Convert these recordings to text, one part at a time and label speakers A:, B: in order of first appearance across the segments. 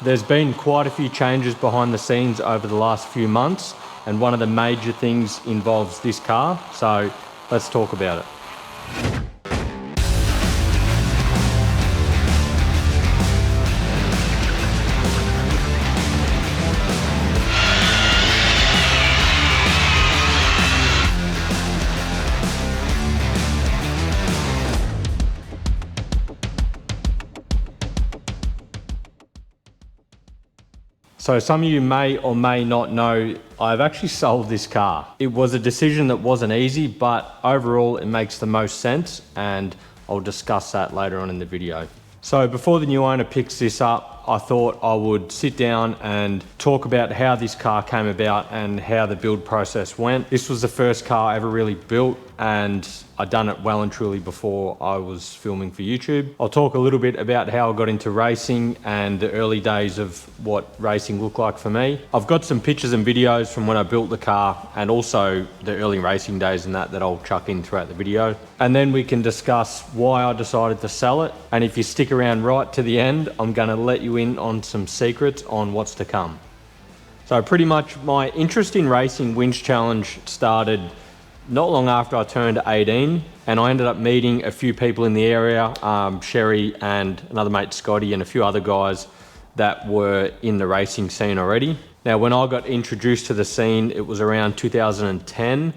A: There's been quite a few changes behind the scenes over the last few months, and one of the major things involves this car, so let's talk about it. So some of you may or may not know, I've actually sold this car. It was a decision that wasn't easy, but overall it makes the most sense, and I'll discuss that later on in the video. So before the new owner picks this up, I thought I would sit down and talk about how this car came about and how the build process went. This was the first car I ever really built, and I'd done it well and truly before I was filming for YouTube. I'll talk a little bit about how I got into racing and the early days of what racing looked like for me. I've got some pictures and videos from when I built the car, and also the early racing days and that I'll chuck in throughout the video. And then we can discuss why I decided to sell it. And if you stick around right to the end, I'm gonna let you in on some secrets on what's to come. So pretty much my interest in racing winch challenge started not long after I turned 18, and I ended up meeting a few people in the area, Sherry and another mate Scotty and a few other guys that were in the racing scene already. Now when I got introduced to the scene, it was around 2010,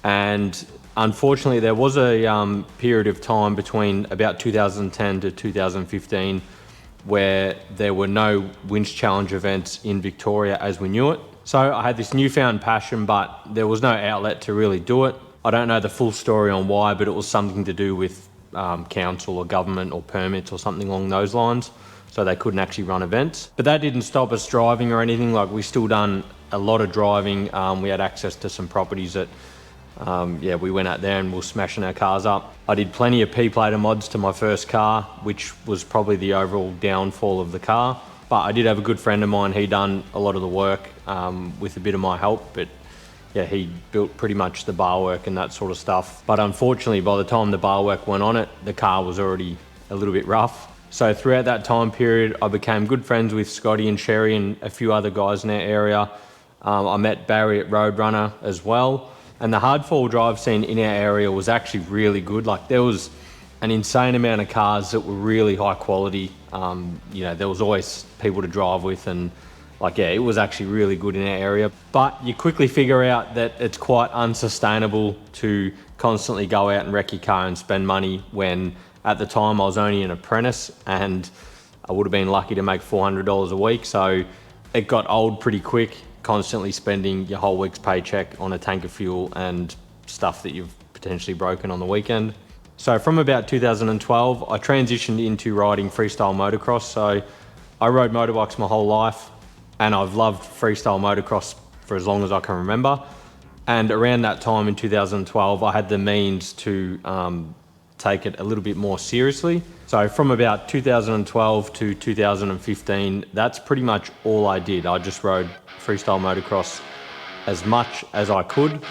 A: and unfortunately there was a period of time between about 2010 to 2015 where there were no winch challenge events in Victoria as we knew it. So I had this newfound passion, but there was no outlet to really do it. I don't know the full story on why, but it was something to do with council or government or permits or something along those lines. So they couldn't actually run events. But that didn't stop us driving or anything. Like, we still done a lot of driving. We had access to some properties that, we went out there and we were smashing our cars up. I did plenty of P-plater mods to my first car, which was probably the overall downfall of the car. But I did have a good friend of mine, he done a lot of the work with a bit of my help, but yeah, he built pretty much the bar work and that sort of stuff. But unfortunately, by the time the bar work went on it, the car was already a little bit rough. So throughout that time period, I became good friends with Scotty and Sherry and a few other guys in our area. I met Barry at Roadrunner as well. And the hard four-wheel drive scene in our area was actually really good. Like, there was an insane amount of cars that were really high quality. There was always people to drive with, and it was actually really good in our area. But you quickly figure out that it's quite unsustainable to constantly go out and wreck your car and spend money, when at the time I was only an apprentice and I would have been lucky to make $400 a week. So it got old pretty quick, constantly spending your whole week's paycheck on a tank of fuel and stuff that you've potentially broken on the weekend. So from about 2012, I transitioned into riding freestyle motocross. So I rode motorbikes my whole life, and I've loved freestyle motocross for as long as I can remember. And around that time in 2012, I had the means to take it a little bit more seriously. So from about 2012 to 2015, that's pretty much all I did. I just rode freestyle motocross as much as I could.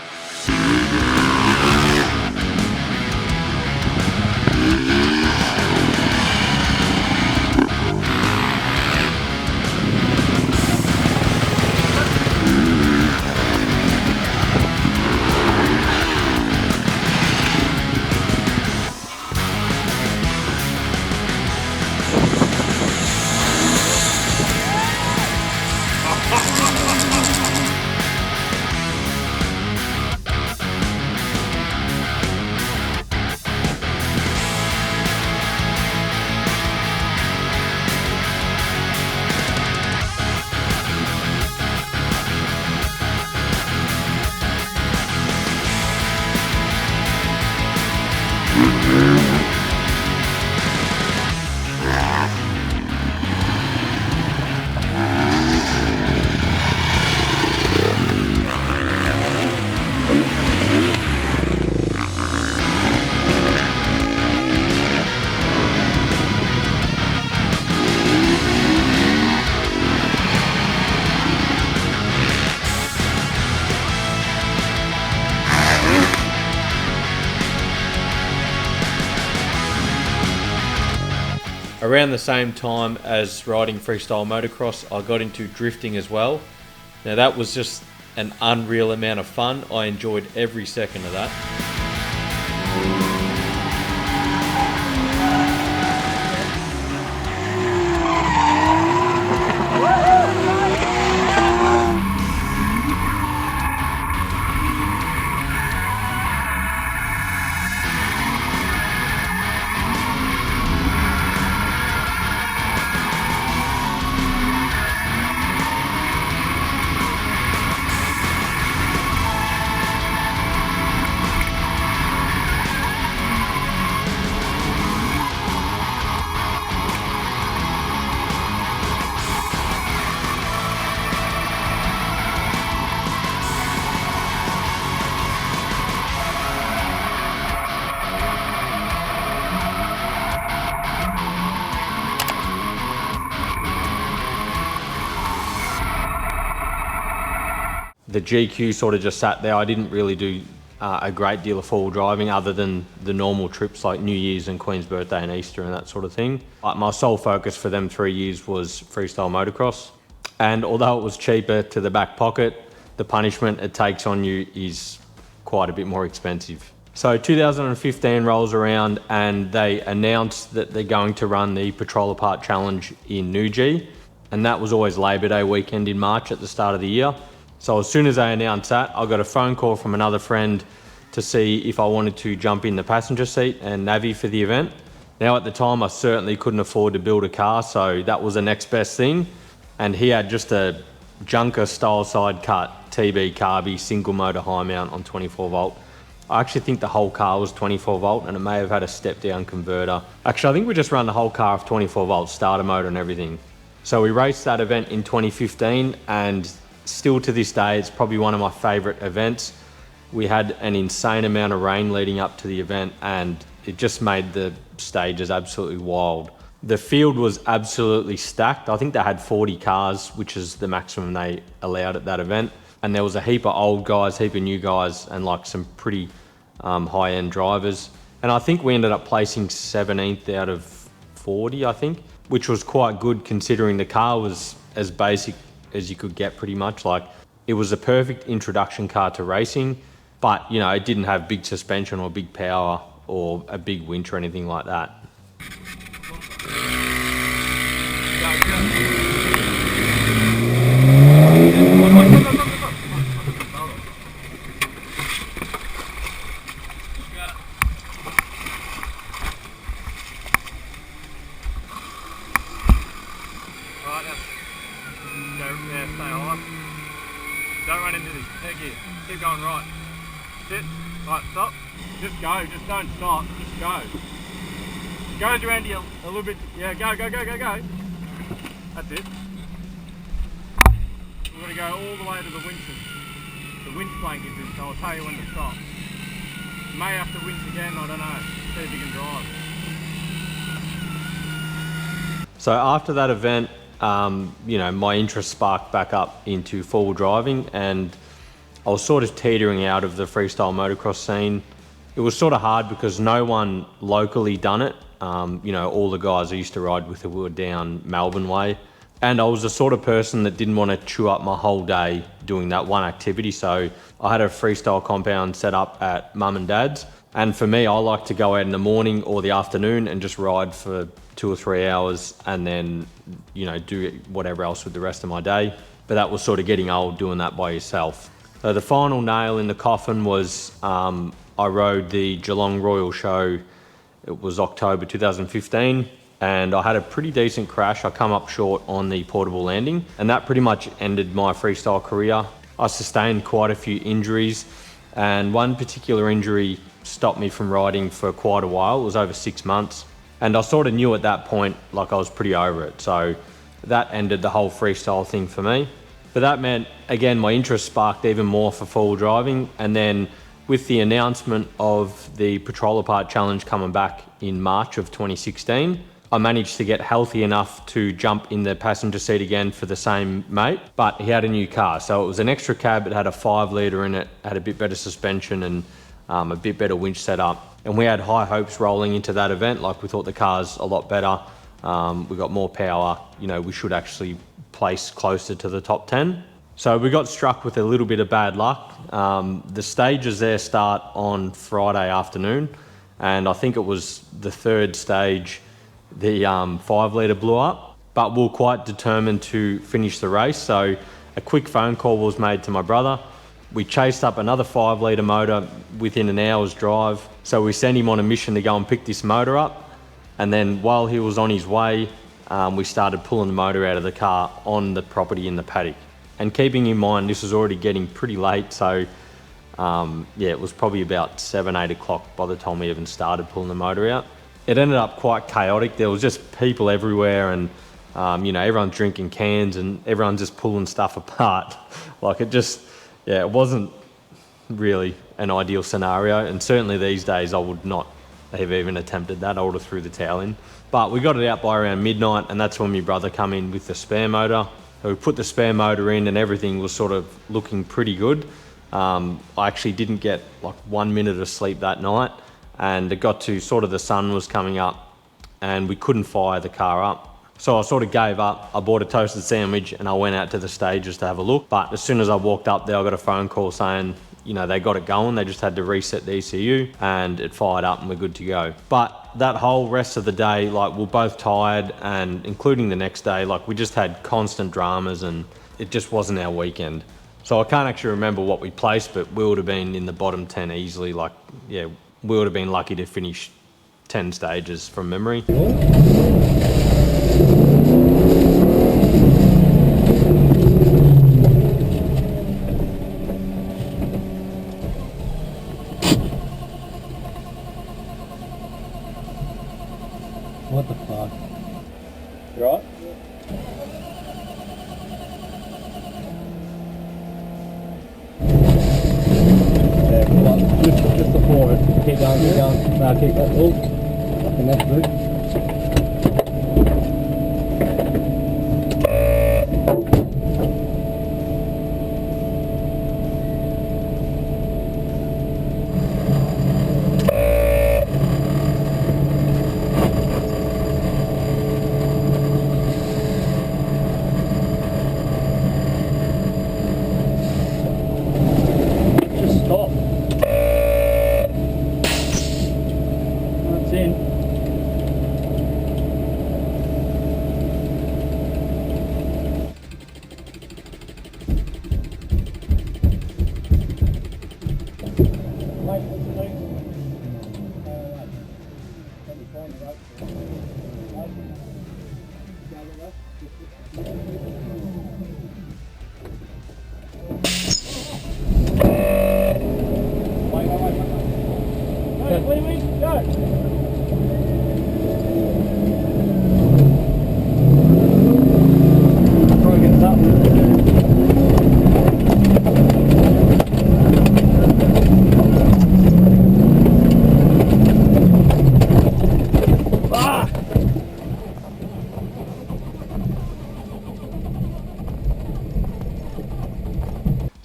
A: Around the same time as riding freestyle motocross, I got into drifting as well. Now that was just an unreal amount of fun. I enjoyed every second of that. The GQ sort of just sat there. I didn't really do a great deal of four-wheel driving other than the normal trips like New Year's and Queen's birthday and Easter and that sort of thing. But my sole focus for them 3 years was freestyle motocross. And although it was cheaper to the back pocket, the punishment it takes on you is quite a bit more expensive. So 2015 rolls around and they announced that they're going to run the Patrol Apart Challenge in Newgee. And that was always Labor Day weekend in March at the start of the year. So as soon as they announced that, I got a phone call from another friend to see if I wanted to jump in the passenger seat and navvy for the event. Now at the time, I certainly couldn't afford to build a car, so that was the next best thing. And he had just a junker style side cut, TB carby, single motor high mount on 24 volt. I actually think the whole car was 24 volt and it may have had a step down converter. Actually, I think we just ran the whole car off 24 volt, starter motor and everything. So we raced that event in 2015 and still to this day, it's probably one of my favourite events. We had an insane amount of rain leading up to the event and it just made the stages absolutely wild. The field was absolutely stacked. I think they had 40 cars, which is the maximum they allowed at that event. And there was a heap of old guys, heap of new guys, and like some pretty high-end drivers. And I think we ended up placing 17th out of 40, I think, which was quite good considering the car was as basic as you could get pretty much. Like it was a perfect introduction car to racing, but you know, it didn't have big suspension or big power or a big winch or anything like that.
B: Don't run into this. Head gear. Keep going right. Sit. Right, stop. Just go. Just don't stop. Just go. Goes around you a little bit. Yeah, go. That's it. We're going to go all the way to the winch. The winch plank is this, so I'll tell you when to stop. You may have to winch again, I don't know. See if you can drive.
A: So after that event, you know, my interest sparked back up into four-wheel driving and I was sort of teetering out of the freestyle motocross scene. It was sort of hard because no one locally done it. You know, all the guys I used to ride with were down Melbourne way. And I was the sort of person that didn't want to chew up my whole day doing that one activity. So I had a freestyle compound set up at mum and dad's. And for me, I like to go out in the morning or the afternoon and just ride for 2 or 3 hours and then, you know, do whatever else with the rest of my day. But that was sort of getting old doing that by yourself. So the final nail in the coffin was I rode the Geelong Royal Show. It was October 2015 and I had a pretty decent crash. I come up short on the portable landing and that pretty much ended my freestyle career. I sustained quite a few injuries and one particular injury stopped me from riding for quite a while. It was over 6 months. And I sort of knew at that point, like I was pretty over it. So that ended the whole freestyle thing for me. But that meant, again, my interest sparked even more for four-wheel driving. And then with the announcement of the Patrol Apart Challenge coming back in March of 2016, I managed to get healthy enough to jump in the passenger seat again for the same mate, but he had a new car. So it was an extra cab, it had a 5-litre in it, had a bit better suspension and a bit better winch setup. And we had high hopes rolling into that event. Like we thought the car's a lot better. we got more power, you know, we should actually place closer to the top 10. So we got struck with a little bit of bad luck. The stages there start on Friday afternoon, and I think it was the third stage, the 5 litre blew up, but we were quite determined to finish the race. So a quick phone call was made to my brother. We chased up another 5 litre motor within an hour's drive. So we sent him on a mission to go and pick this motor up. And then while he was on his way, we started pulling the motor out of the car on the property in the paddock. And keeping in mind, this was already getting pretty late. So yeah, it was probably about 7, 8 o'clock by the time we even started pulling the motor out. It ended up quite chaotic. There was just people everywhere, and you know, everyone's drinking cans and everyone's just pulling stuff apart. Like it just, yeah, it wasn't really an ideal scenario. And certainly these days I would not have even attempted that. I would have threw the towel in. But we got it out by around midnight, and that's when my brother come in with the spare motor. So we put the spare motor in and everything was sort of looking pretty good. I actually didn't get like 1 minute of sleep that night, and it got to sort of the sun was coming up and we couldn't fire the car up. So I sort of gave up. I bought a toasted sandwich and I went out to the stages to have a look. But as soon as I walked up there, I got a phone call saying, you know, they got it going. They just had to reset the ECU and it fired up and we're good to go. But that whole rest of the day, like we're both tired, and including the next day, like we just had constant dramas and it just wasn't our weekend. So I can't actually remember what we placed, but we would have been in the bottom 10 easily. Like, yeah, we would have been lucky to finish 10 stages from memory.
C: What the fuck?
B: You right?
C: Yeah, come on. Just before it. Keep going, keep going. No, keep that. Oh, I think that's good.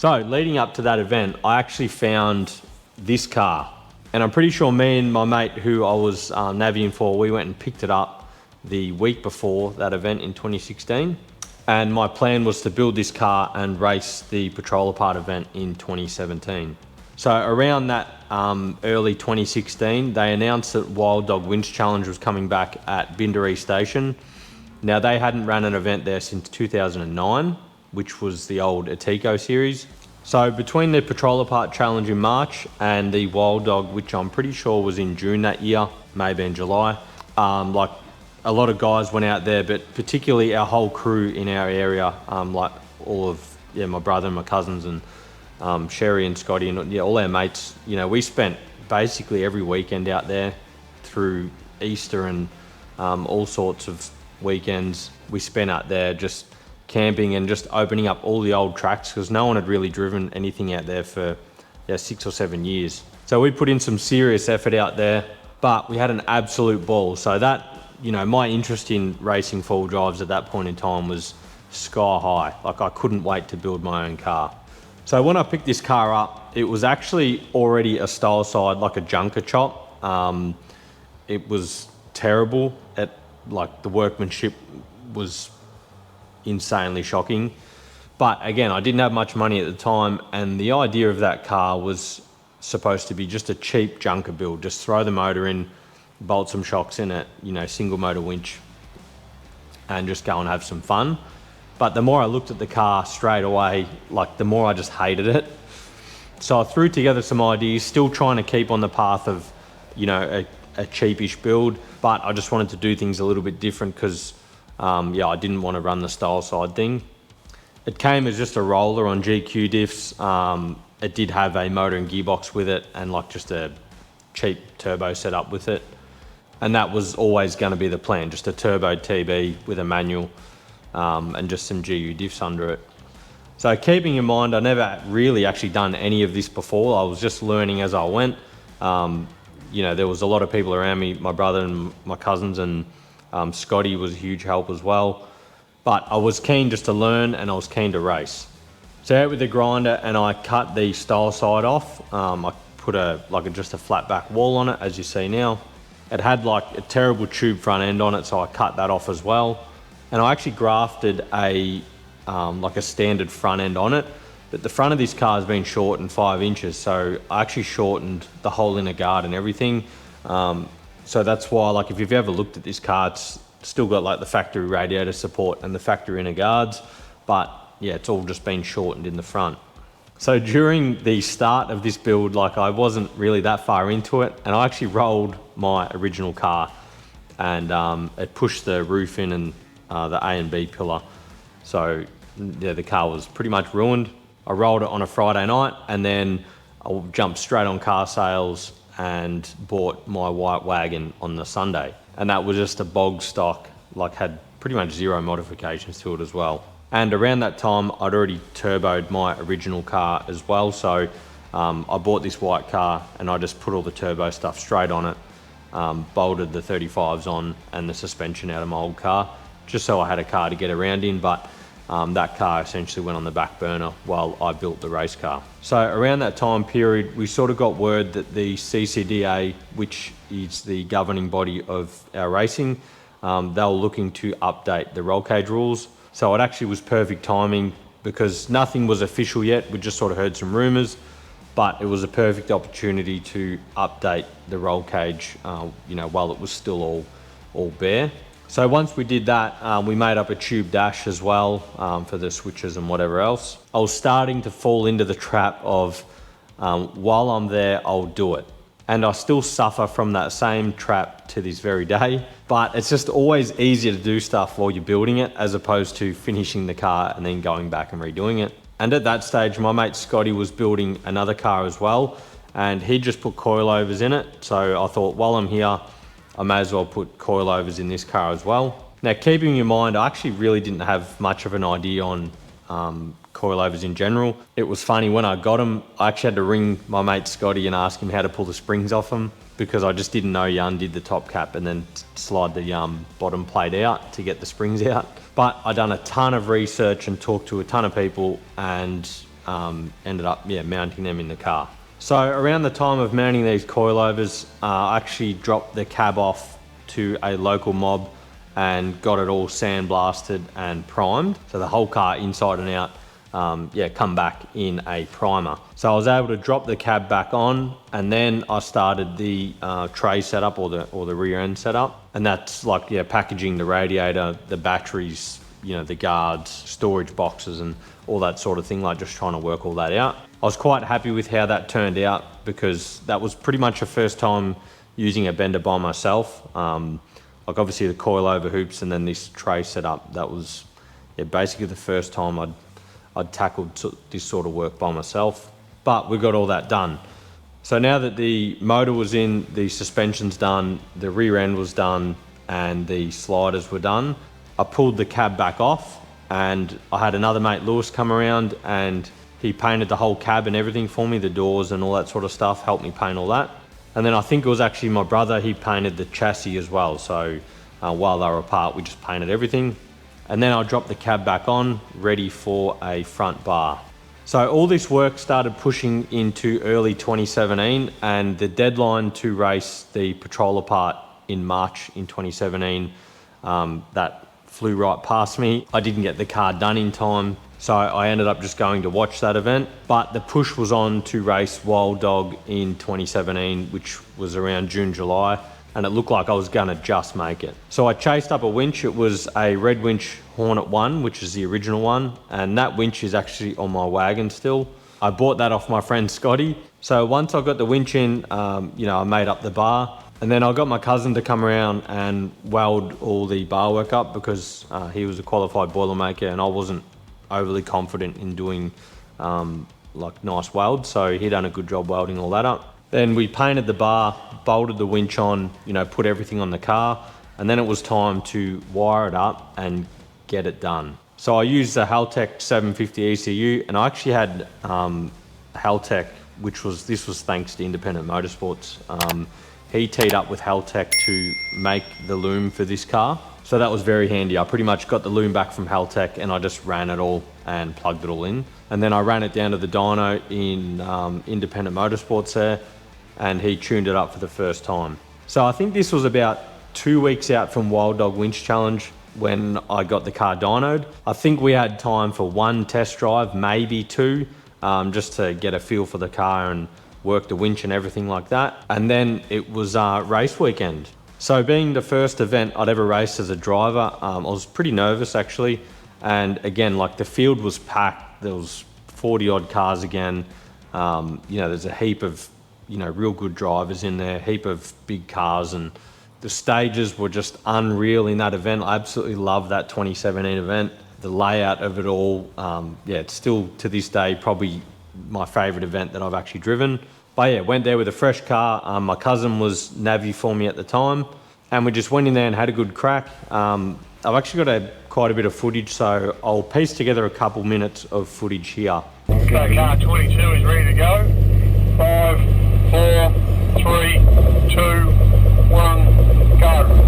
A: So leading up to that event, I actually found this car, and I'm pretty sure me and my mate who I was navvying for, we went and picked it up the week before that event in 2016. And my plan was to build this car and race the Patrol Apart event in 2017. So around that early 2016, they announced that Wild Dog Winch Challenge was coming back at Bindaree Station. Now they hadn't ran an event there since 2009, which was the old Atico series. So between the Patrol Apart Challenge in March and the Wild Dog, which I'm pretty sure was in June that year, maybe in July, like a lot of guys went out there, but particularly our whole crew in our area, like all of my brother and my cousins and Sherry and Scotty and all our mates, you know, we spent basically every weekend out there through Easter and all sorts of weekends. We spent out there just camping and just opening up all the old tracks, because no one had really driven anything out there for 6 or 7 years. So we put in some serious effort out there, but we had an absolute ball. So that, you know, my interest in racing four-wheel drives at that point in time was sky high. Like I couldn't wait to build my own car. So when I picked this car up, it was actually already a style side, like a junker chop. It was terrible. It like the workmanship was insanely shocking. But again, I didn't have much money at the time, and the idea of that car was supposed to be just a cheap junker build. Just throw the motor in, bolt some shocks in it, you know, single motor winch, and just go and have some fun. But the more I looked at the car straight away, like the more I just hated it. So I threw together some ideas, still trying to keep on the path of, you know, a cheapish build, but I just wanted to do things a little bit different because, I didn't want to run the style side thing. It came as just a roller on GQ diffs. It did have a motor and gearbox with it and like just a cheap turbo setup with it. And that was always going to be the plan, just a turbo TB with a manual and just some GU diffs under it. So keeping in mind, I never really actually done any of this before. I was just learning as I went. You know, there was a lot of people around me, my brother and my cousins, and Scotty was a huge help as well. But I was keen just to learn and I was keen to race. So out with the grinder and I cut the style side off. I put just a flat back wall on it, as you see now. It had like a terrible tube front end on it, so I cut that off as well. And I actually grafted a standard front end on it, but the front of this car has been shortened 5 inches, so I actually shortened the whole inner guard and everything. So that's why, like, if you've ever looked at this car, it's still got like the factory radiator support and the factory inner guards, but yeah, it's all just been shortened in the front. So during the start of this build, like, I wasn't really that far into it, and I actually rolled my original car, and it pushed the roof in and the A and B pillar. So yeah, the car was pretty much ruined. I rolled it on a Friday night, and then I jumped straight on car sales and bought my white wagon on the Sunday. And that was just a bog stock, like had pretty much zero modifications to it as well. And around that time, I'd already turboed my original car as well. So I bought this white car and I just put all the turbo stuff straight on it, bolted the 35s on and the suspension out of my old car, just so I had a car to get around in. But that car essentially went on the back burner while I built the race car. So around that time period, we sort of got word that the CCDA, which is the governing body of our racing, they were looking to update the roll cage rules. So it actually was perfect timing because nothing was official yet. We just sort of heard some rumours, but it was a perfect opportunity to update the roll cage, while it was still all bare. So once we did that, we made up a tube dash as well for the switches and whatever else. I was starting to fall into the trap of while I'm there, I'll do it. And I still suffer from that same trap to this very day. But it's just always easier to do stuff while you're building it as opposed to finishing the car and then going back and redoing it. And at that stage, my mate Scotty was building another car as well, and he just put coilovers in it. So I thought, while I'm here, I may as well put coilovers in this car as well. Now, keeping in mind, I actually really didn't have much of an idea on coilovers in general. It was funny, when I got them, I actually had to ring my mate Scotty and ask him how to pull the springs off them, because I just didn't know you undid the top cap and then slide the bottom plate out to get the springs out. But I done a ton of research and talked to a ton of people and ended up mounting them in the car. So around the time of mounting these coilovers, I actually dropped the cab off to a local mob and got it all sandblasted and primed. So the whole car inside and out, come back in a primer. So I was able to drop the cab back on, and then I started the tray setup or the rear end setup. And that's like, packaging the radiator, the batteries, the guards, storage boxes and all that sort of thing, like just trying to work all that out. I was quite happy with how that turned out because that was pretty much the first time using a bender by myself. Like obviously the coilover hoops and then this tray setup, that was basically the first time I'd tackled this sort of work by myself. But we got all that done. So now that the motor was in, the suspension's done, the rear end was done, and the sliders were done, I pulled the cab back off, and I had another mate, Lewis, come around and he painted the whole cab and everything for me, the doors and all that sort of stuff, helped me paint all that. And then I think it was actually my brother, he painted the chassis as well. So while they were apart, we just painted everything. And then I dropped the cab back on, ready for a front bar. So all this work started pushing into early 2017, and the deadline to race the Patroller part in March in 2017 that flew right past me. I didn't get the car done in time, so I ended up just going to watch that event. But the push was on to race Wild Dog in 2017, which was around June, July, and it looked like I was gonna just make it. So I chased up a winch. It was a Red Winch Hornet 1, which is the original one, and that winch is actually on my wagon still. I bought that off my friend Scotty. So once I got the winch in, I made up the bar, and then I got my cousin to come around and weld all the bar work up because he was a qualified boilermaker and I wasn't overly confident in doing like nice welds, so he done a good job welding all that up. Then we painted the bar, bolted the winch on, put everything on the car, and then it was time to wire it up and get it done. So I used the Haltech 750 ECU, and I actually had Haltech, this was thanks to Independent Motorsports. He teed up with Haltech to make the loom for this car. So that was very handy. I pretty much got the loom back from Haltech and I just ran it all and plugged it all in. And then I ran it down to the dyno in Independent Motorsports there, and he tuned it up for the first time. So I think this was about 2 weeks out from Wild Dog Winch Challenge when I got the car dynoed. I think we had time for 1 test drive, maybe 2, just to get a feel for the car and work the winch and everything like that. And then it was race weekend. So being the first event I'd ever raced as a driver, I was pretty nervous actually. And again, like the field was packed. There was 40 odd cars again. There's a heap of, real good drivers in there, heap of big cars, and the stages were just unreal in that event. I absolutely love that 2017 event. The layout of it all, it's still to this day probably my favourite event that I've actually driven. But yeah, went there with a fresh car. My cousin was navvy for me at the time, and we just went in there and had a good crack. I've actually got quite a bit of footage, so I'll piece together a couple minutes of footage here.
B: Okay, car 22 is ready to go. 5, 4, 3, 2, 1, go.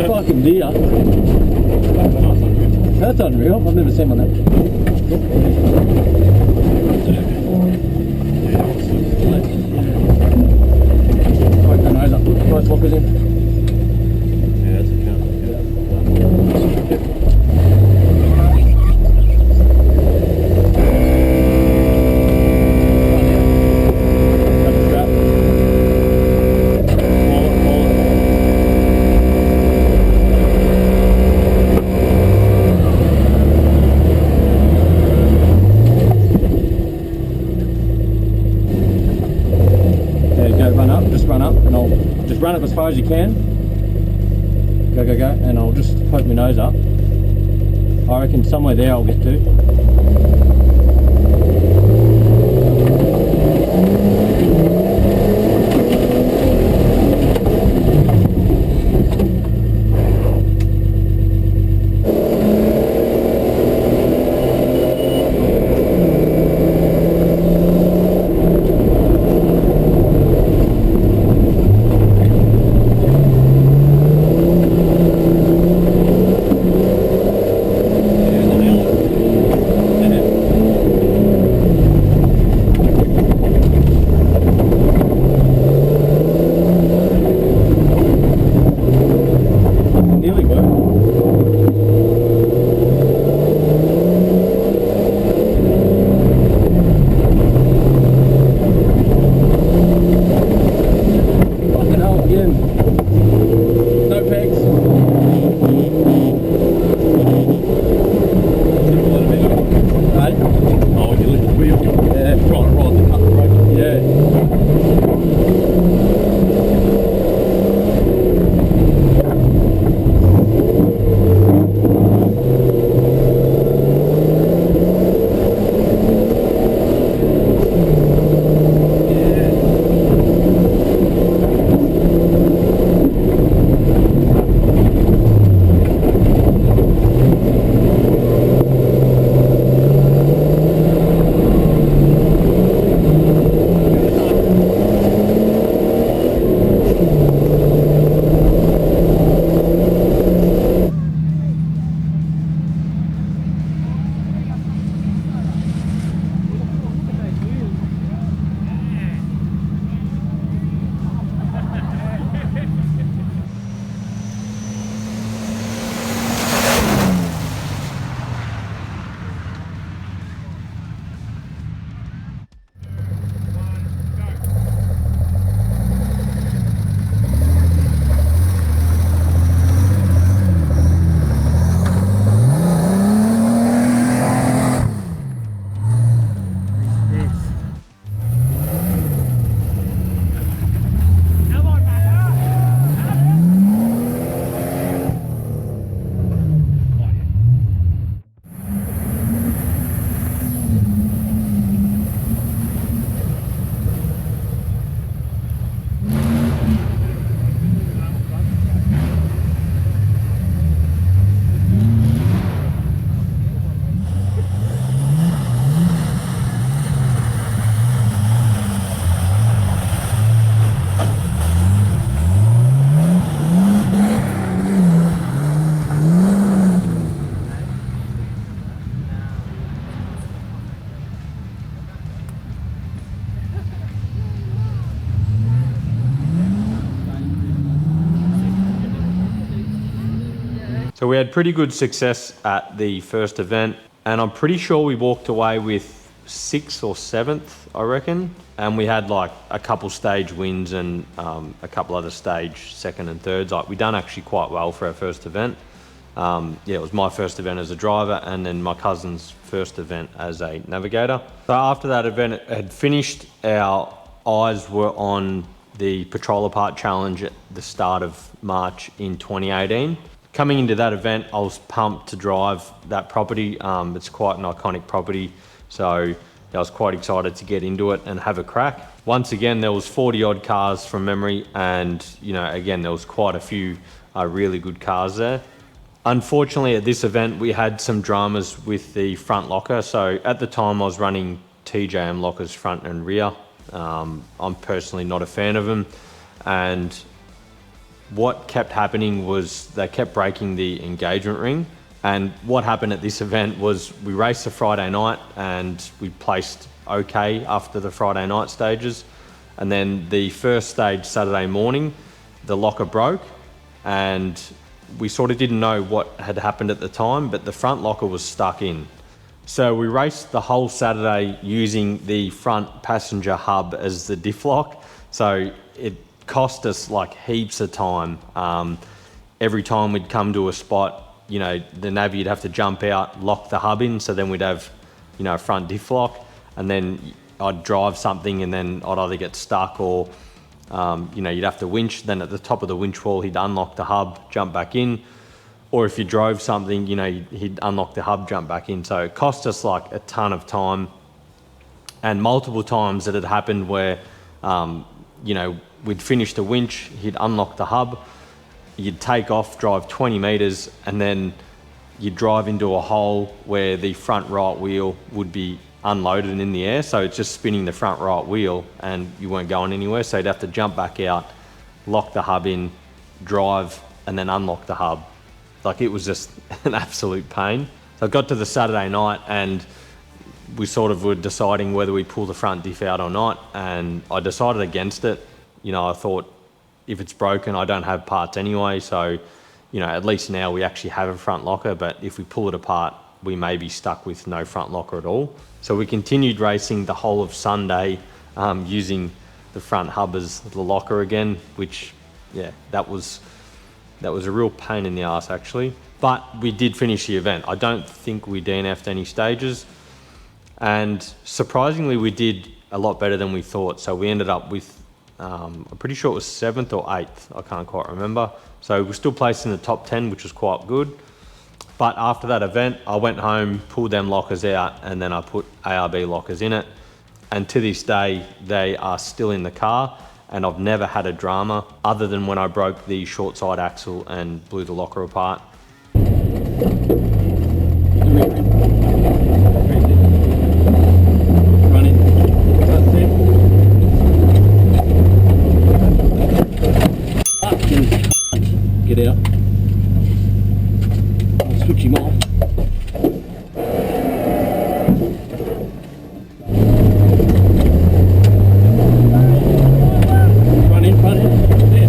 C: Fucking deer. That's unreal. I've never seen one like that. Poke the nose up. Nice walkers in.
B: Yeah, that's a count.
C: Run up as far as you can. Go, go, go, and I'll just poke my nose up. I reckon somewhere there I'll get to.
A: So we had pretty good success at the first event, and I'm pretty sure we walked away with 6th or 7th, I reckon. And we had like a couple stage wins and a couple other stage 2nd and 3rds. Like we done actually quite well for our first event. Yeah, it was my first event as a driver and then my cousin's first event as a navigator. So after that event had finished, our eyes were on the Patrol Apart Challenge at the start of March in 2018. Coming into that event, I was pumped to drive that property. It's quite an iconic property, so I was quite excited to get into it and have a crack. Once again, there was 40 odd cars from memory, and again, there was quite a few really good cars there. Unfortunately, at this event, we had some dramas with the front locker. So at the time, I was running TJM lockers front and rear. I'm personally not a fan of them, and what kept happening was they kept breaking the engagement ring. And what happened at this event was we raced the Friday night and we placed okay after the Friday night stages. And then the first stage Saturday morning, the locker broke, and we sort of didn't know what had happened at the time, but the front locker was stuck in. So we raced the whole Saturday using the front passenger hub as the diff lock. So it cost us like heaps of time. Every time we'd come to a spot, the navvy would have to jump out, lock the hub in, so then we'd have, a front diff lock, and then I'd drive something and then I'd either get stuck or, you'd have to winch. Then at the top of the winch wall, he'd unlock the hub, jump back in. Or if you drove something, he'd unlock the hub, jump back in. So it cost us like a ton of time. And multiple times it had happened where, we'd finished a winch, he'd unlock the hub, you'd take off, drive 20 meters, and then you'd drive into a hole where the front right wheel would be unloaded in the air. So it's just spinning the front right wheel and you weren't going anywhere. So you'd have to jump back out, lock the hub in, drive, and then unlock the hub. Like it was just an absolute pain. So I got to the Saturday night and we sort of were deciding whether we pull the front diff out or not. And I decided against it. I thought, if it's broken, I don't have parts anyway, so at least now we actually have a front locker, but if we pull it apart, we may be stuck with no front locker at all. So we continued racing the whole of Sunday using the front hub as the locker again, which, that was a real pain in the ass actually. But we did finish the event. I don't think we DNF'd any stages, and surprisingly we did a lot better than we thought. So we ended up with I'm pretty sure it was 7th or 8th, I can't quite remember. So we're still placed in the top 10, which was quite good. But after that event, I went home, pulled them lockers out, and then I put ARB lockers in it. And to this day, they are still in the car, and I've never had a drama other than when I broke the short side axle and blew the locker apart.
C: Get out. I'll switch him off. Run in. There.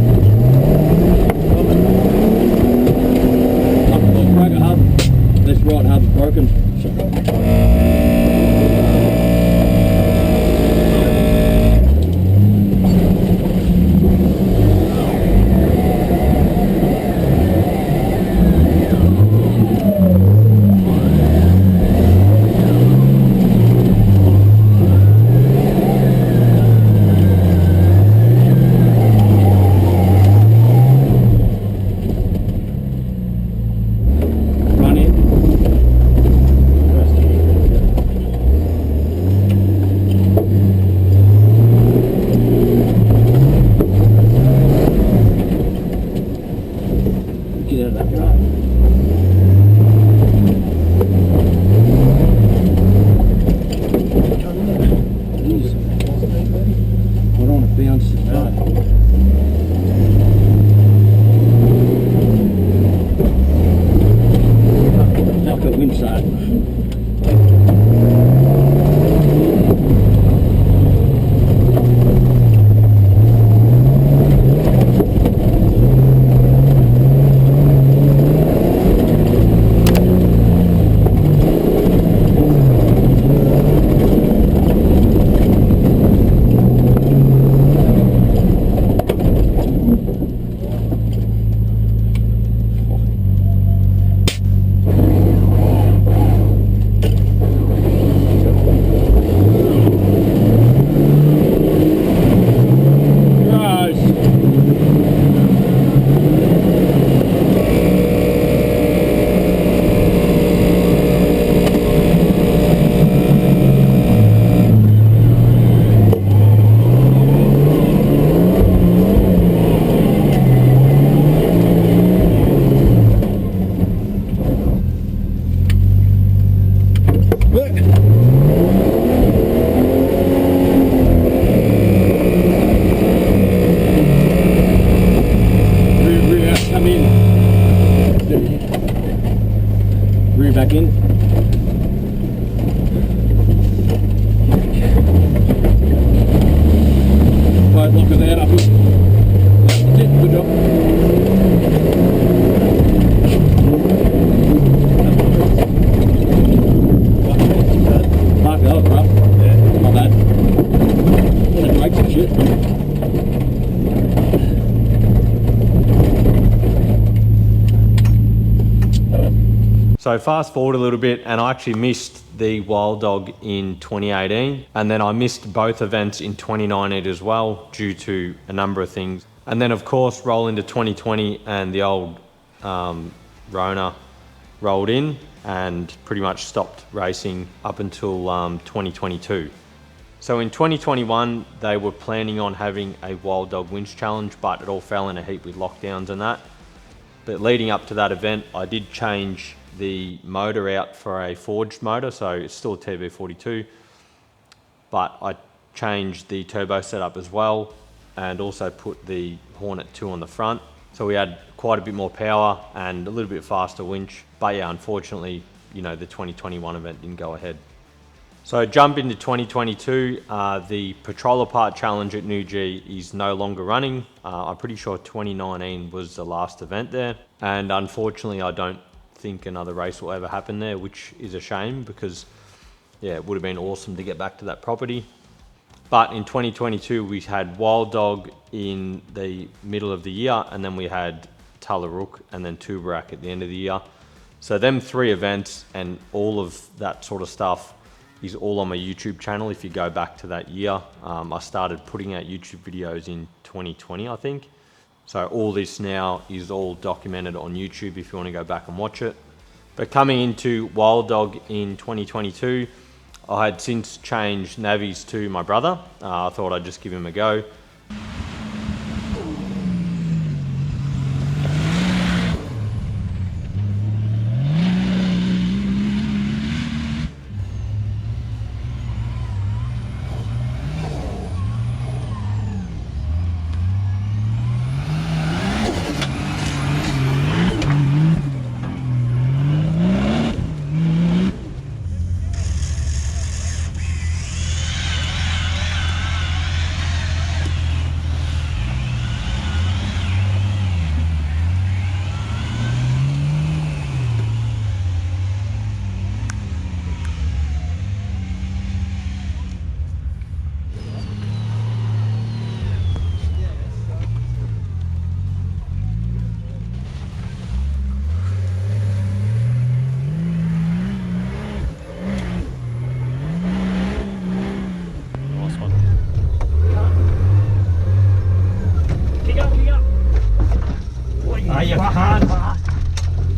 A: So fast forward a little bit, and I actually missed the Wild Dog in 2018, and then I missed both events in 2019 as well due to a number of things. And then of course roll into 2020 and the old Rona rolled in and pretty much stopped racing up until 2022. So in 2021 they were planning on having a Wild Dog Winch Challenge, but it all fell in a heap with lockdowns and that. But leading up to that event, I did change the motor out for a forged motor, so it's still a TB42, but I changed the turbo setup as well and also put the Hornet 2 on the front. So we had quite a bit more power and a little bit faster winch. But yeah, unfortunately, you know, the 2021 event didn't go ahead. So jump into 2022, the Patroller Part Challenge at New G is no longer running. I'm pretty sure 2019 was the last event there. And unfortunately, I don't think another race will ever happen there, which is a shame because yeah, it would have been awesome to get back to that property. But in 2022, we had Wild Dog in the middle of the year, and then we had Talaruk and then Tubarak at the end of the year. So them 3 events and all of that sort of stuff is all on my YouTube channel. If you go back to that year, I started putting out YouTube videos in 2020, I think. So all this now is all documented on YouTube if you want to go back and watch it. But coming into Wild Dog in 2022, I had since changed navies to my brother. I thought I'd just give him a go.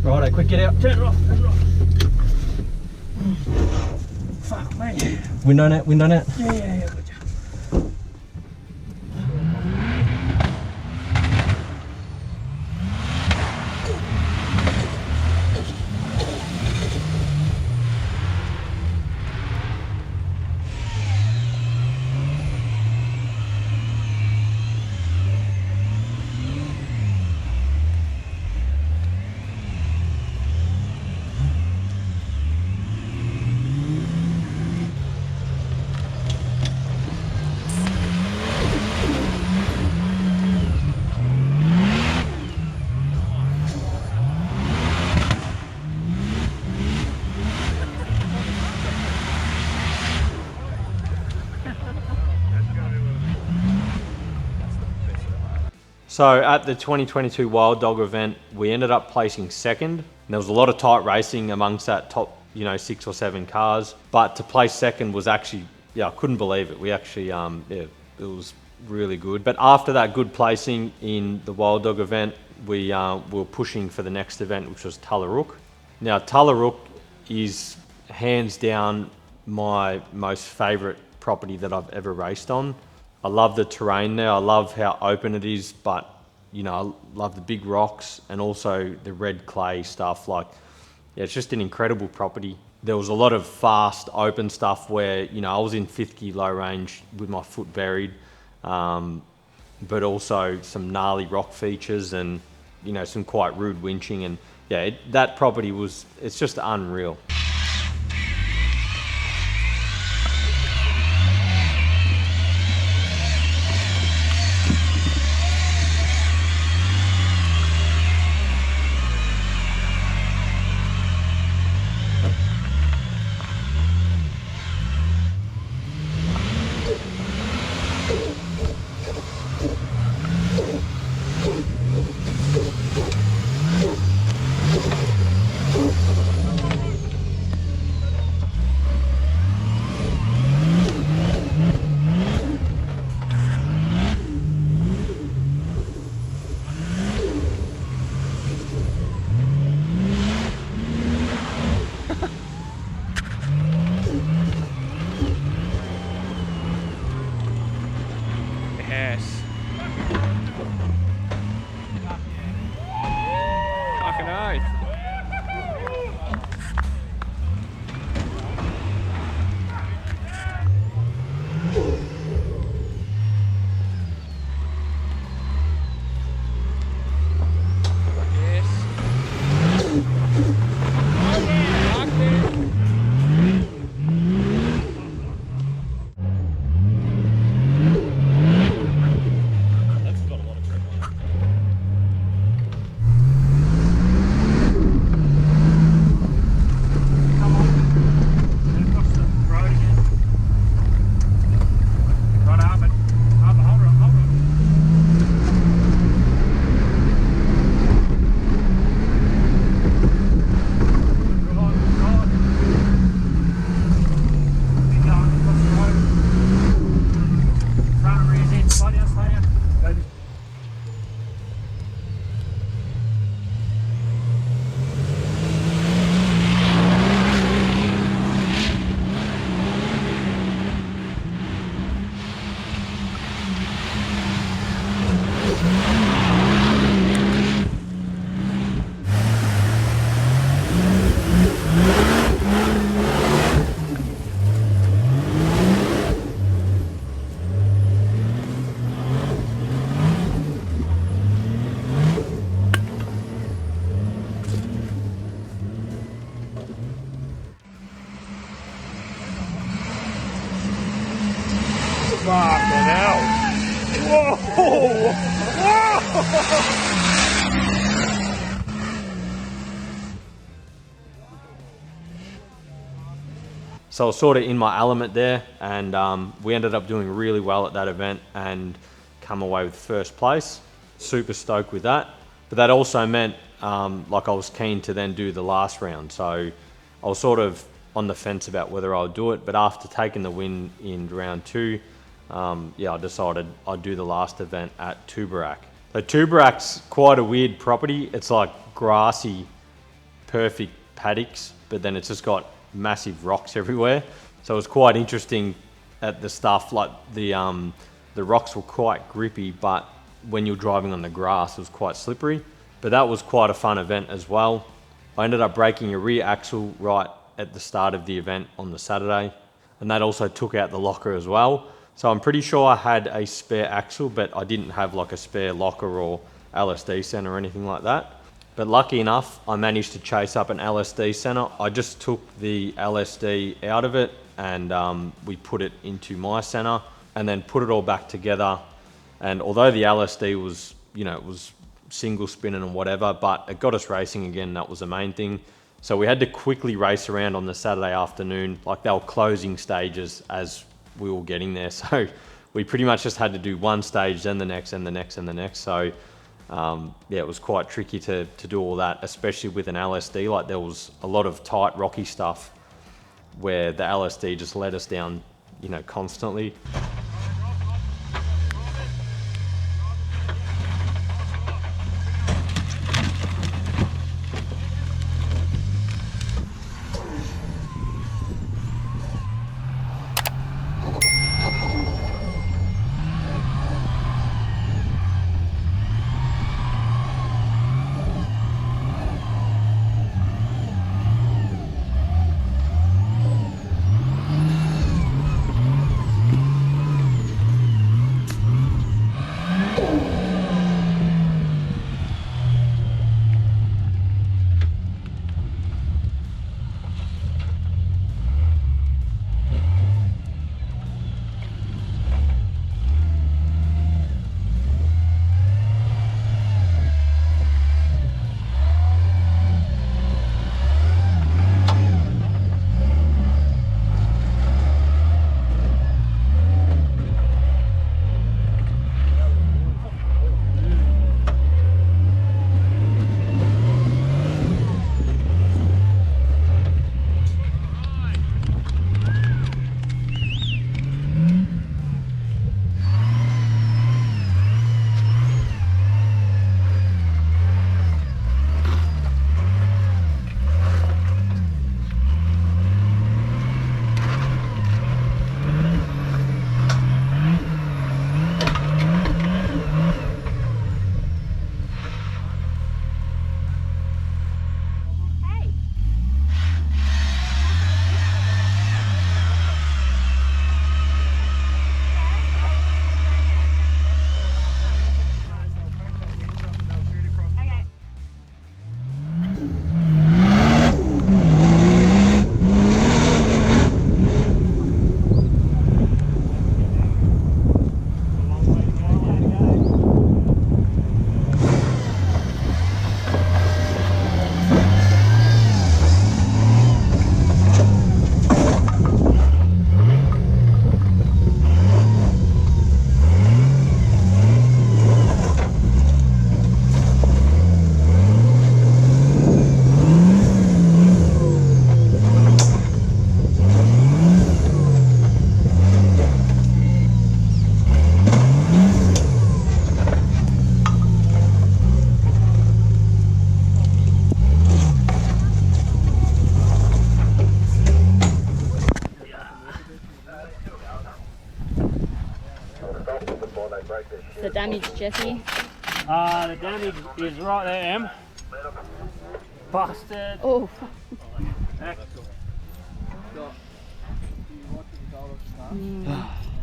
A: Righto, quick, get out.
C: Turn it off, turn it off. Fuck, mate.
A: Window net, window net.
C: Yeah.
A: So at the 2022 Wild Dog event, we ended up placing second. And there was a lot of tight racing amongst that top, 6 or 7 cars. But to place second was actually, I couldn't believe it. We actually, it was really good. But after that good placing in the Wild Dog event, we were pushing for the next event, which was Talaruk. Now, Talaruk is hands down my most favorite property that I've ever raced on. I love the terrain there. I love how open it is, but I love the big rocks and also the red clay stuff. It's just an incredible property. There was a lot of fast, open stuff where, I was in 5th gear low range with my foot buried, but also some gnarly rock features and, some quite rude winching. And that property it's just unreal.
B: Fucking hell. Whoa! Whoa!
A: So I was sort of in my element there, and we ended up doing really well at that event and come away with first place. Super stoked with that. But that also meant like I was keen to then do the last round. So I was sort of on the fence about whether I would do it. But after taking the win in round 2, I decided I'd do the last event at Tubarak. So Tubarak's quite a weird property. It's like grassy, perfect paddocks, but then it's just got massive rocks everywhere. So it was quite interesting at the stuff, like the rocks were quite grippy, but when you're driving on the grass, it was quite slippery. But that was quite a fun event as well. I ended up breaking a rear axle right at the start of the event on the Saturday, and that also took out the locker as well. So I'm pretty sure I had a spare axle, but I didn't have like a spare locker or LSD center or anything like that. But lucky enough, I managed to chase up an LSD center. I just took the LSD out of it and we put it into my center and then put it all back together. And although the LSD was, it was single spinning and whatever, but it got us racing again. That was the main thing. So we had to quickly race around on the Saturday afternoon. Like they were closing stages as we were getting there. So we pretty much just had to do one stage, then the next and the next and the next. So it was quite tricky to do all that, especially with an LSD. Like there was a lot of tight, rocky stuff where the LSD just let us down, constantly.
D: The damage, Jesse?
C: The damage is right there, Em. Busted.
D: Oh.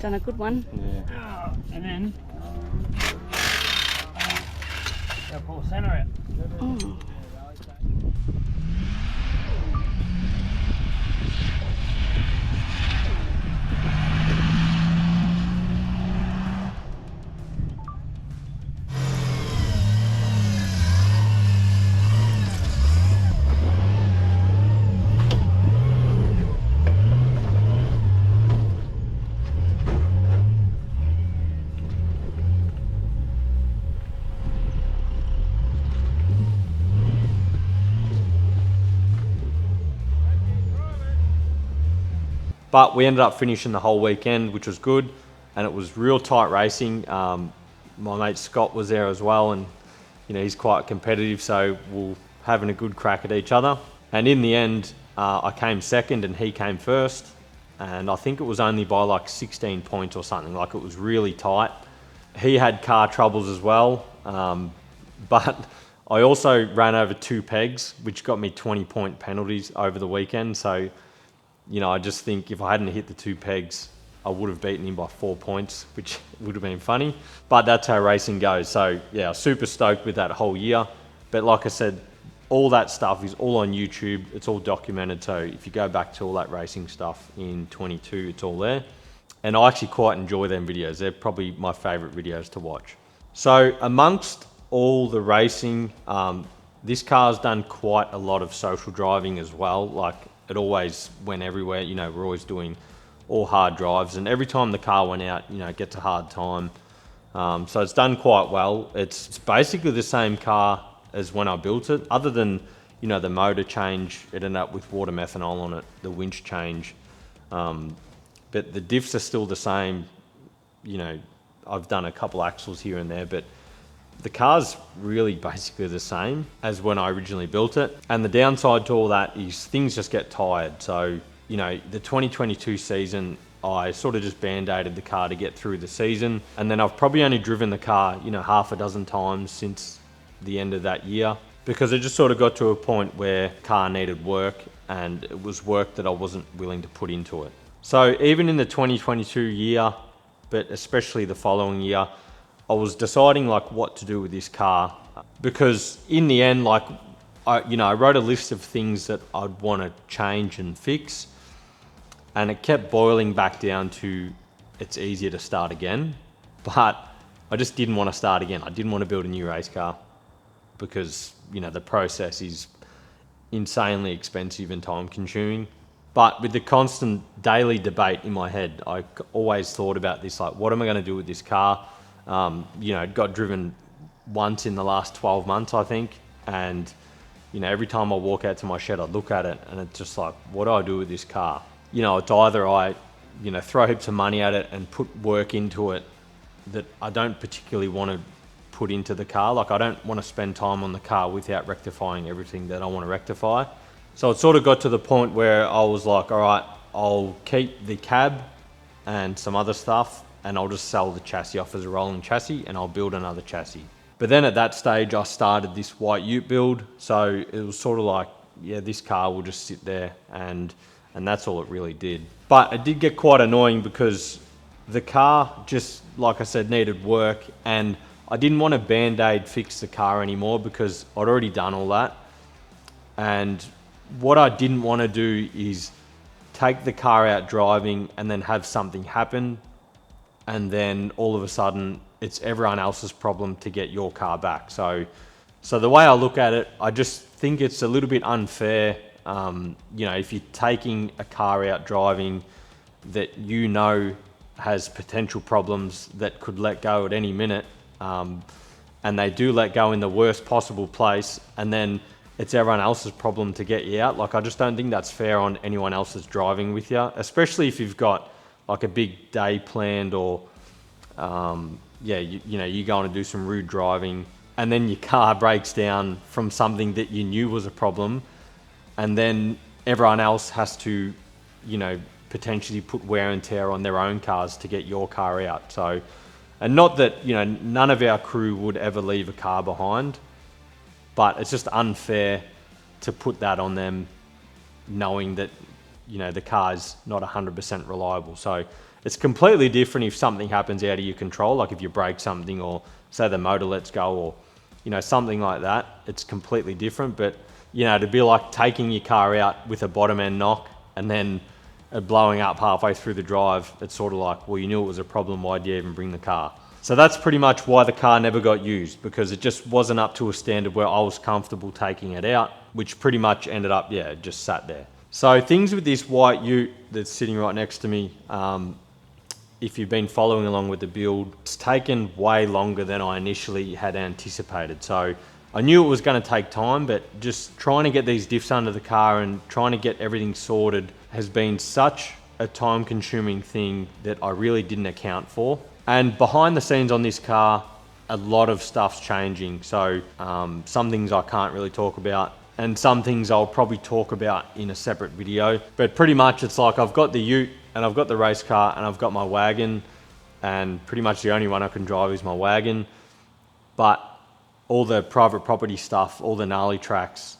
D: Done a good one.
C: Yeah. And then gotta pull the center out.
D: Oh.
A: But we ended up finishing the whole weekend, which was good, and it was real tight racing. My mate Scott was there as well, and he's quite competitive, so we're having a good crack at each other. And in the end, I came second and he came first, and I think it was only by like 16 points or something. Like, it was really tight. He had car troubles as well, but I also ran over 2 pegs, which got me 20-point penalties over the weekend. So, I just think if I hadn't hit the 2 pegs, I would have beaten him by 4 points, which would have been funny. But that's how racing goes. So yeah, super stoked with that whole year. But like I said, all that stuff is all on YouTube. It's all documented. So if you go back to all that racing stuff in 22, it's all there. And I actually quite enjoy them videos. They're probably my favorite videos to watch. So amongst all the racing, this car's done quite a lot of social driving as well. Like, it always went everywhere. We're always doing all hard drives, and every time the car went out, it gets a hard time. So it's done quite well. It's basically the same car as when I built it, other than the motor change. It ended up with water methanol on it, the winch change, but the diffs are still the same. I've done a couple axles here and there, but the car's really basically the same as when I originally built it. And the downside to all that is things just get tired. So the 2022 season, I sort of just band-aided the car to get through the season. And then I've probably only driven the car, half a dozen times since the end of that year, because it just sort of got to a point where the car needed work, and it was work that I wasn't willing to put into it. So even in the 2022 year, but especially the following year, I was deciding like what to do with this car, because in the end, like, I wrote a list of things that I'd want to change and fix. And it kept boiling back down to it's easier to start again. But I just didn't want to start again. I didn't want to build a new race car because, the process is insanely expensive and time consuming. But with the constant daily debate in my head, I always thought about this, like, what am I going to do with this car? It got driven once in the last 12 months, I think. And, every time I walk out to my shed, I look at it and it's just like, what do I do with this car? It's either I, throw heaps of money at it and put work into it that I don't particularly want to put into the car. Like, I don't want to spend time on the car without rectifying everything that I want to rectify. So it sort of got to the point where I was like, all right, I'll keep the cab and some other stuff, and I'll just sell the chassis off as a rolling chassis, and I'll build another chassis. But then at that stage, I started this white ute build. So it was sort of like, yeah, this car will just sit there, and that's all it really did. But it did get quite annoying because the car just, like I said, needed work, and I didn't want to band-aid fix the car anymore because I'd already done all that. And what I didn't want to do is take the car out driving and then have something happen, and then all of a sudden it's everyone else's problem to get your car back. So the way I look at it, I just think it's a little bit unfair. If you're taking a car out driving that has potential problems that could let go at any minute, and they do let go in the worst possible place, and then it's everyone else's problem to get you out. Like, I just don't think that's fair on anyone else that's driving with you, especially if you've got like a big day planned, or you're going to do some rude driving, and then your car breaks down from something that you knew was a problem, and then everyone else has to, potentially put wear and tear on their own cars to get your car out. So, and not that, none of our crew would ever leave a car behind, but it's just unfair to put that on them, knowing that, the car's not 100% reliable. So it's completely different if something happens out of your control, like if you break something, or say the motor lets go, or, something like that. It's completely different. But, to be like taking your car out with a bottom end knock and then blowing up halfway through the drive, it's sort of like, well, you knew it was a problem, why did you even bring the car? So that's pretty much why the car never got used, because it just wasn't up to a standard where I was comfortable taking it out, which pretty much ended up, just sat there. So things with this white ute that's sitting right next to me, if you've been following along with the build, it's taken way longer than I initially had anticipated. So I knew it was going to take time, but just trying to get these diffs under the car and trying to get everything sorted has been such a time-consuming thing that I really didn't account for. And behind the scenes on this car, a lot of stuff's changing. So some things I can't really talk about, and some things I'll probably talk about in a separate video. But pretty much it's like I've got the ute and I've got the race car and I've got my wagon, and pretty much the only one I can drive is my wagon. But all the private property stuff, all the gnarly tracks,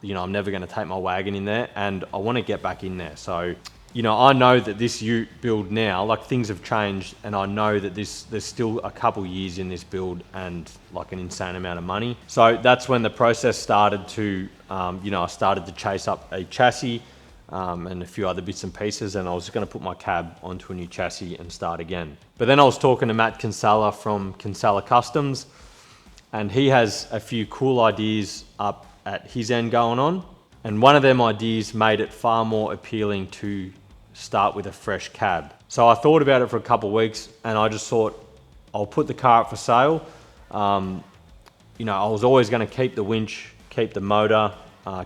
A: you know, I'm never going to take my wagon in there, and I want to get back in there. So, you know, I know that this ute build now, like, things have changed, and I know that there's still a couple years in this build and like an insane amount of money. So that's when the process started to, you know, I started to chase up a chassis and a few other bits and pieces, and I was going to put my cab onto a new chassis and start again. But then I was talking to Matt Kinsella from Kinsella Customs, and he has a few cool ideas up at his end going on. And one of them ideas made it far more appealing to start with a fresh cab. So I thought about it for a couple of weeks, and I just thought, I'll put the car up for sale. You know, I was always going to keep the winch, keep the motor,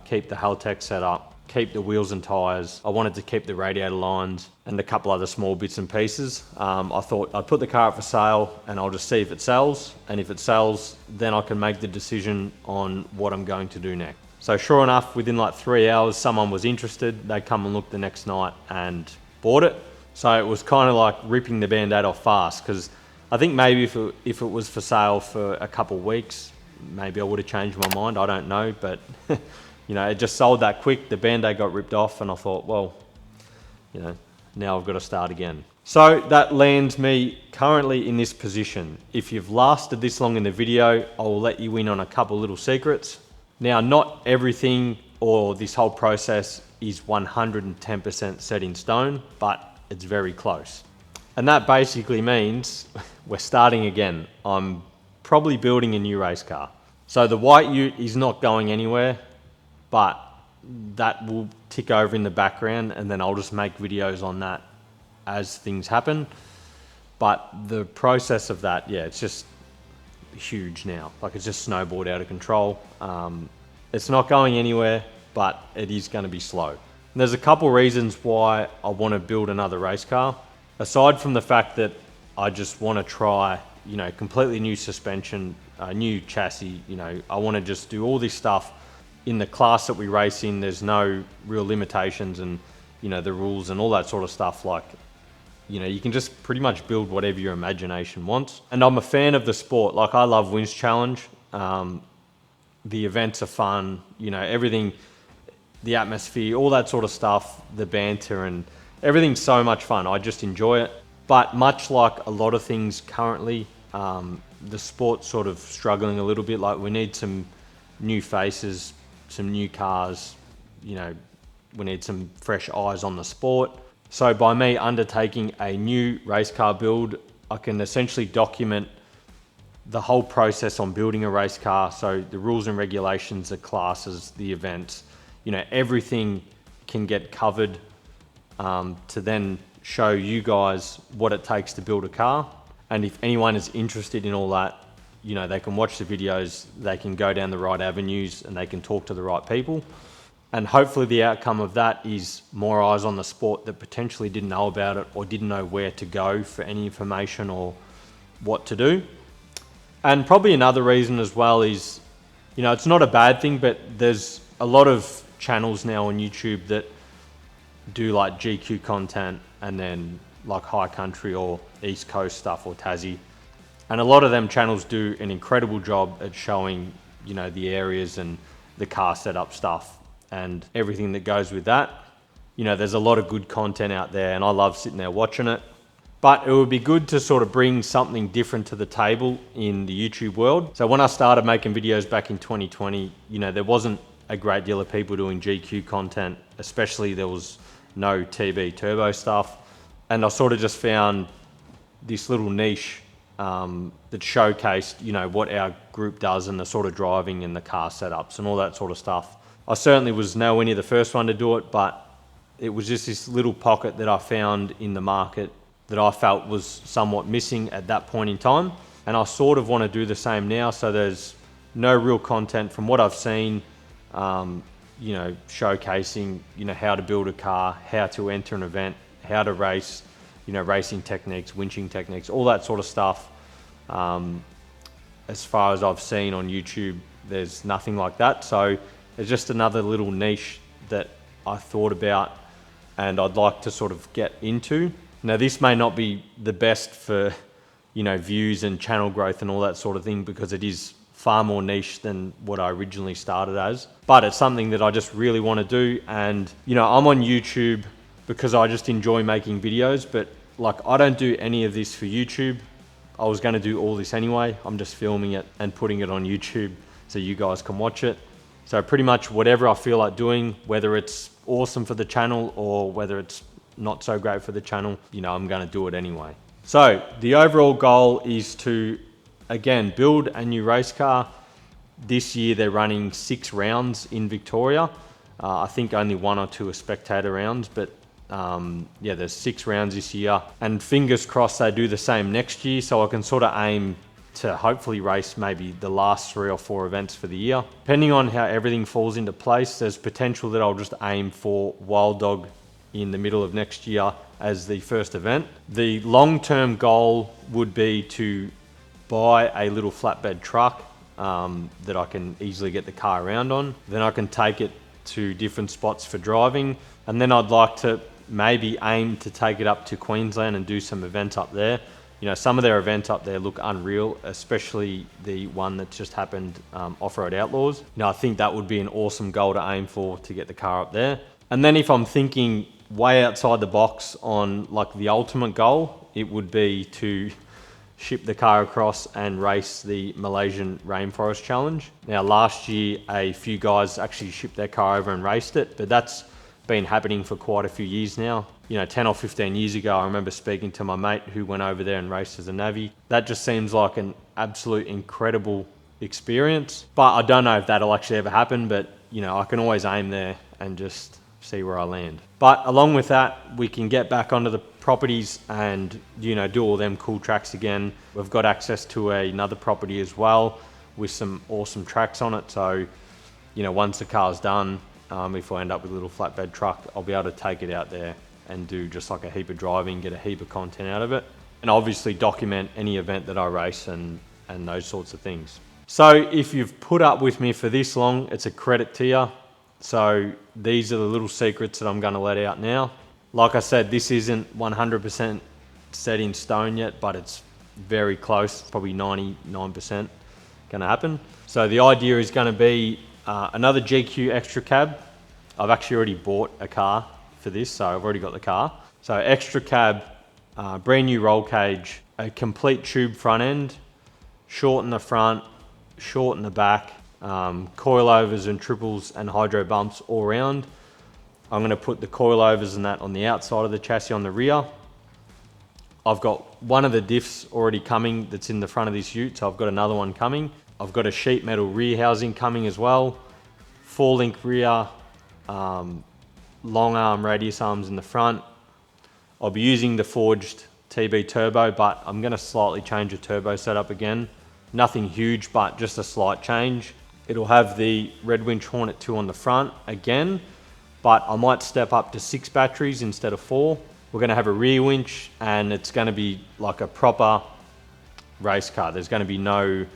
A: keep the Haltech setup, keep the wheels and tyres. I wanted to keep the radiator lines and a couple other small bits and pieces. I thought I'd put the car up for sale and I'll just see if it sells. And if it sells, then I can make the decision on what I'm going to do next. So sure enough, within like 3 hours, someone was interested. They come and looked the next night and bought it. So it was kind of like ripping the Band-Aid off fast, because I think maybe if it was for sale for a couple of weeks, maybe I would have changed my mind. I don't know, but you know, it just sold that quick. The Band-Aid got ripped off, and I thought, well, you know, now I've got to start again. So that lands me currently in this position. If you've lasted this long in the video, I will let you in on a couple little secrets. Now, not everything or this whole process is 110% set in stone, but it's very close. And that basically means we're starting again. I'm probably building a new race car. So the white ute is not going anywhere, but that will tick over in the background, and then I'll just make videos on that as things happen. But the process of that, yeah, it's just huge now. Like, it's just snowballed out of control. It's not going anywhere, but it is going to be slow. And there's a couple reasons why I want to build another race car. Aside from the fact that I just want to try, you know, completely new suspension, new chassis, you know, I want to just do all this stuff in the class that we race in. There's no real limitations and, you know, the rules and all that sort of stuff. Like, you know, you can just pretty much build whatever your imagination wants. And I'm a fan of the sport. Like, I love Winch Challenge. The events are fun, you know, everything, the atmosphere, all that sort of stuff, the banter, and everything's so much fun. I just enjoy it. But much like a lot of things currently, the sport's sort of struggling a little bit. Like, we need some new faces, some new cars, you know, we need some fresh eyes on the sport. So by me undertaking a new race car build, I can essentially document the whole process on building a race car. So the rules and regulations, the classes, the events, you know, everything can get covered to then show you guys what it takes to build a car. And if anyone is interested in all that, you know, they can watch the videos, they can go down the right avenues, and they can talk to the right people. And hopefully the outcome of that is more eyes on the sport that potentially didn't know about it or didn't know where to go for any information or what to do. And probably another reason as well is, you know, it's not a bad thing, but there's a lot of channels now on YouTube that do like GQ content and then like high country or East Coast stuff or Tassie. And a lot of them channels do an incredible job at showing, you know, the areas and the car setup stuff and everything that goes with that. You know, there's a lot of good content out there, and I love sitting there watching it. But it would be good to sort of bring something different to the table in the YouTube world. So when I started making videos back in 2020, you know, there wasn't a great deal of people doing GQ content, especially there was no TB turbo stuff. And I sort of just found this little niche that showcased, you know, what our group does and the sort of driving and the car setups and all that sort of stuff. I certainly was nowhere near the first one to do it, but it was just this little pocket that I found in the market that I felt was somewhat missing at that point in time. And I sort of want to do the same now. So there's no real content from what I've seen, you know, showcasing, you know, how to build a car, how to enter an event, how to race, you know, racing techniques, winching techniques, all that sort of stuff. As far as I've seen on YouTube, there's nothing like that. So it's just another little niche that I thought about and I'd like to sort of get into. Now, this may not be the best for, you know, views and channel growth and all that sort of thing, because it is far more niche than what I originally started as. But it's something that I just really want to do. And, you know, I'm on YouTube because I just enjoy making videos, but like, I don't do any of this for YouTube. I was going to do all this anyway. I'm just filming it and putting it on YouTube so you guys can watch it. So pretty much whatever I feel like doing, whether it's awesome for the channel or whether it's not so great for the channel, you know, I'm going to do it anyway. So the overall goal is to, again, build a new race car. This year they're running 6 rounds in Victoria. I think only 1 or 2 are spectator rounds, but yeah, there's 6 rounds this year, and fingers crossed they do the same next year, so I can sort of aim to hopefully race maybe the last 3 or 4 events for the year. Depending on how everything falls into place, there's potential that I'll just aim for Wild Dog in the middle of next year as the first event. The long-term goal would be to buy a little flatbed truck that I can easily get the car around on. Then I can take it to different spots for driving, and then I'd like to maybe aim to take it up to Queensland and do some events up there. You know, some of their events up there look unreal, especially the one that's just happened, Off-Road Outlaws. You know, I think that would be an awesome goal to aim for, to get the car up there. And then if I'm thinking way outside the box on like the ultimate goal, it would be to ship the car across and race the Malaysian Rainforest Challenge. Now, last year, a few guys actually shipped their car over and raced it, but that's been happening for quite a few years now. You know, 10 or 15 years ago, I remember speaking to my mate who went over there and raced as a Navvy. That just seems like an absolute incredible experience. But I don't know if that'll actually ever happen, but you know, I can always aim there and just see where I land. But along with that, we can get back onto the properties and, you know, do all them cool tracks again. We've got access to another property as well with some awesome tracks on it. So, you know, once the car's done, if I end up with a little flatbed truck, I'll be able to take it out there and do just like a heap of driving, get a heap of content out of it, and obviously document any event that I race and those sorts of things. So if you've put up with me for this long, it's a credit to you. So these are the little secrets that I'm going to let out now. Like I said, this isn't 100% set in stone yet, but it's very close, probably 99% going to happen. So the idea is going to be another GQ extra cab. I've actually already bought a car for this, so I've already got the car. So extra cab, brand new roll cage, a complete tube front end, short in the front, short in the back, coilovers and triples and hydro bumps all around. I'm going to put the coilovers and that on the outside of the chassis on the rear. I've got one of the diffs already coming that's in the front of this ute, so I've got another one coming. I've got a sheet metal rear housing coming as well, 4-link rear, long arm radius arms in the front. I'll be using the forged TB turbo, but I'm going to slightly change the turbo setup again. Nothing huge, but just a slight change. It'll have the Red Winch Hornet 2 on the front again, but I might step up to 6 batteries instead of 4. We're going to have a rear winch, and it's going to be like a proper race car. There's going to be no,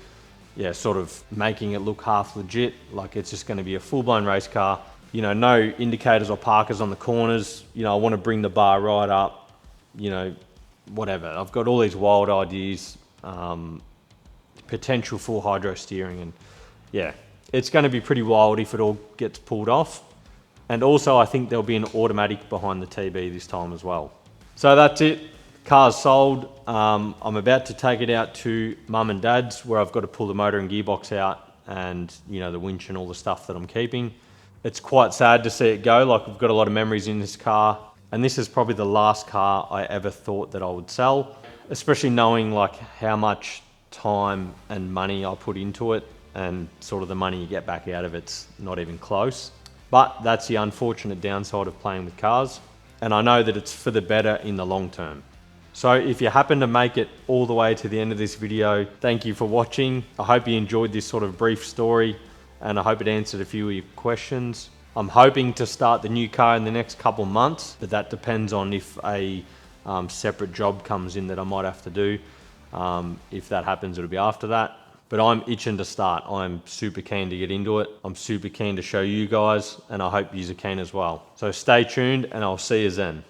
A: sort of making it look half legit. Like, it's just going to be a full-blown race car. You know, no indicators or parkers on the corners. You know, I want to bring the bar right up, you know, whatever. I've got all these wild ideas, potential full hydro steering, and yeah, it's going to be pretty wild if it all gets pulled off. And also, I think there'll be an automatic behind the TB this time as well. So that's it. Car's sold. I'm about to take it out to mum and dad's, where I've got to pull the motor and gearbox out and, you know, the winch and all the stuff that I'm keeping. It's quite sad to see it go. Like, I've got a lot of memories in this car, and this is probably the last car I ever thought that I would sell, especially knowing like how much time and money I put into it, and sort of the money you get back out of it's not even close. But that's the unfortunate downside of playing with cars, and I know that it's for the better in the long term. So if you happen to make it all the way to the end of this video, thank you for watching. I hope you enjoyed this sort of brief story, and I hope it answered a few of your questions. I'm hoping to start the new car in the next couple months, but that depends on if a separate job comes in that I might have to do. If that happens, it'll be after that. But I'm itching to start. I'm super keen to get into it. I'm super keen to show you guys, and I hope you're keen as well. So stay tuned, and I'll see you then.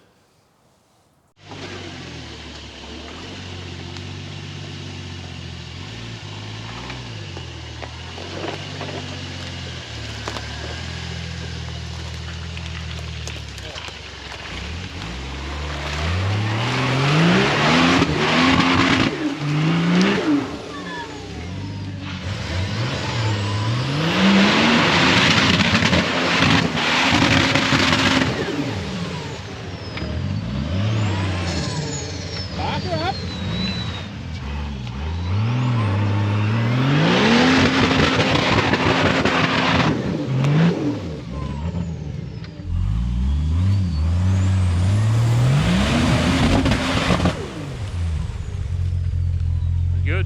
B: Good.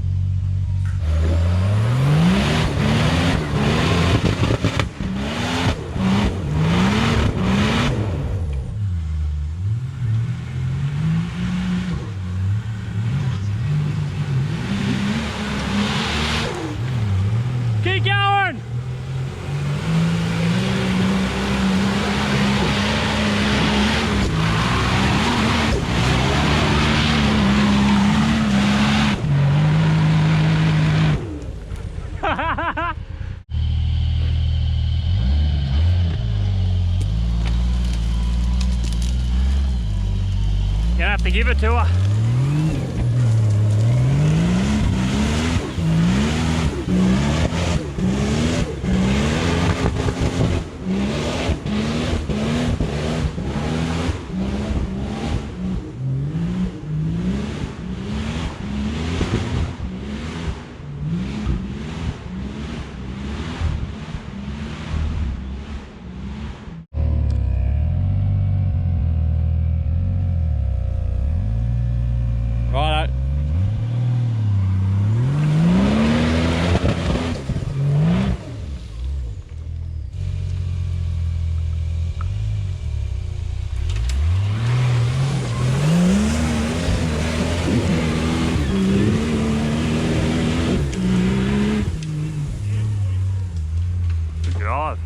B: Keep going! Gonna have to give it to her. Righto. Good drive.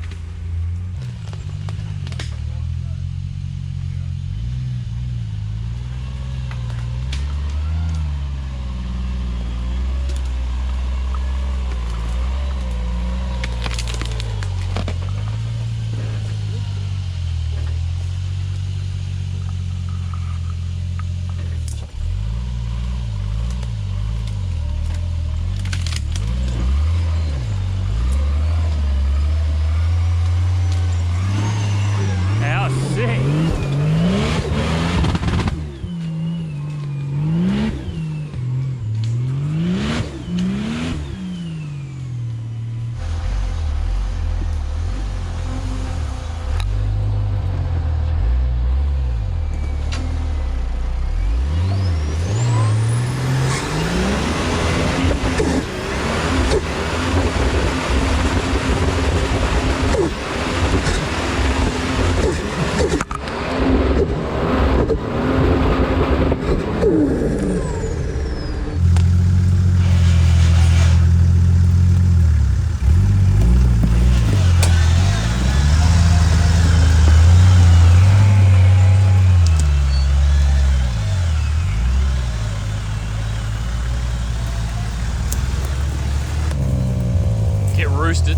B: How sick. Get roosted.